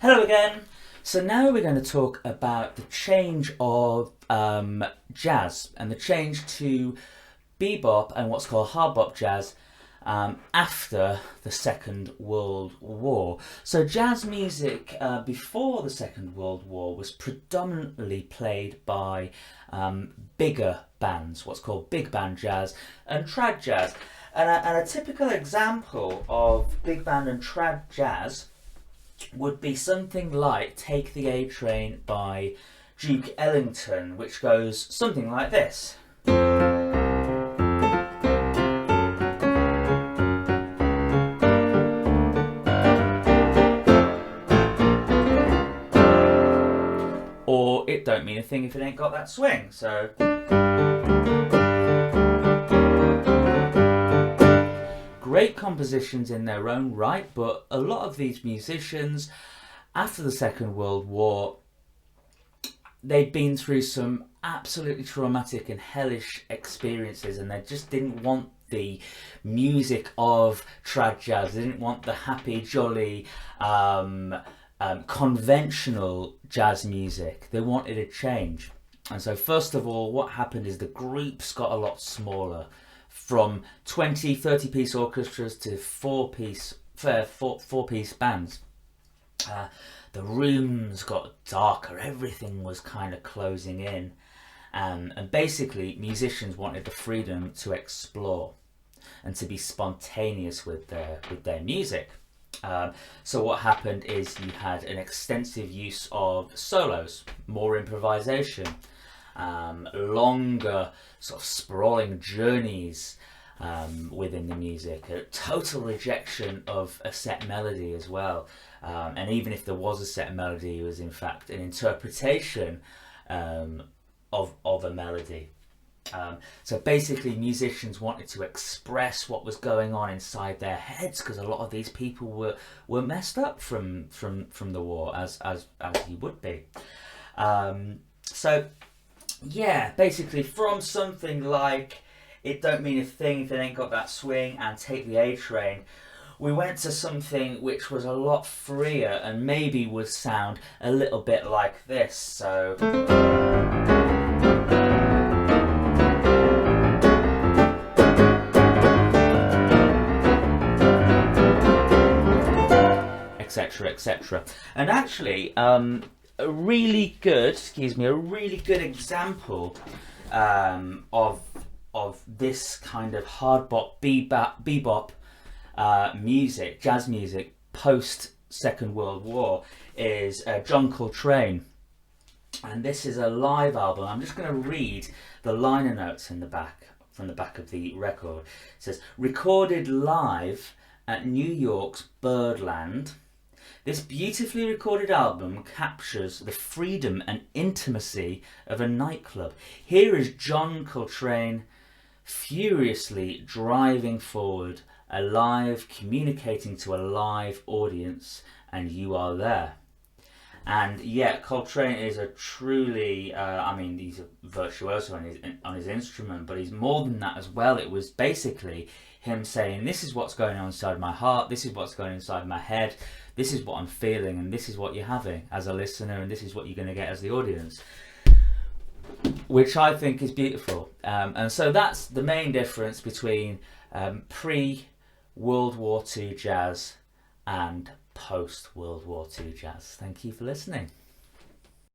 Hello again. So now we're going to talk about the change of jazz and the change to bebop and what's called hard bop jazz after the Second World War. So jazz music before the Second World War was predominantly played by bigger bands, what's called big band jazz and trad jazz. And a typical example of big band and trad jazz would be something like Take the A Train by Duke Ellington, which goes something like this. Or It Don't Mean a Thing If It Ain't Got That Swing. So great compositions in their own right, but a lot of these musicians after the Second World War, they'd been through some absolutely traumatic and hellish experiences, and they just didn't want the music of trad jazz. They didn't want the happy, jolly, conventional jazz music. They wanted a change. And so first of all, what happened is the groups got a lot smaller, from 20, 30-piece orchestras to four-piece bands. The rooms got darker, everything was kind of closing in, and basically musicians wanted the freedom to explore and to be spontaneous with their music. So what happened is you had an extensive use of solos, more improvisation, longer sort of sprawling journeys within the music, a total rejection of a set melody as well, and even if there was a set melody, it was in fact an interpretation of a melody. So basically musicians wanted to express what was going on inside their heads, because a lot of these people were messed up from the war, as you would be. So yeah, basically from something like It Don't Mean a Thing If It Ain't Got That Swing and Take the A Train, we went to something which was a lot freer and maybe would sound a little bit like this. So etc, etc. And actually a really good example of this kind of hard bop, bebop music, jazz music post Second World War is John Coltrane, and this is a live album. I'm just going to read the liner notes in the back, from the back of the record. It says, recorded live at New York's Birdland, this beautifully recorded album captures the freedom and intimacy of a nightclub. Here is John Coltrane furiously driving forward, alive, communicating to a live audience, and you are there. And yeah, Coltrane is a truly, he's a virtuoso on his instrument, but he's more than that as well. It was basically him saying, this is what's going on inside my heart, this is what's going on inside my head, this is what I'm feeling, and this is what you're having as a listener, and this is what you're going to get as the audience, which I think is beautiful. And so that's the main difference between pre-World War II jazz and post-World War II jazz. Thank you for listening.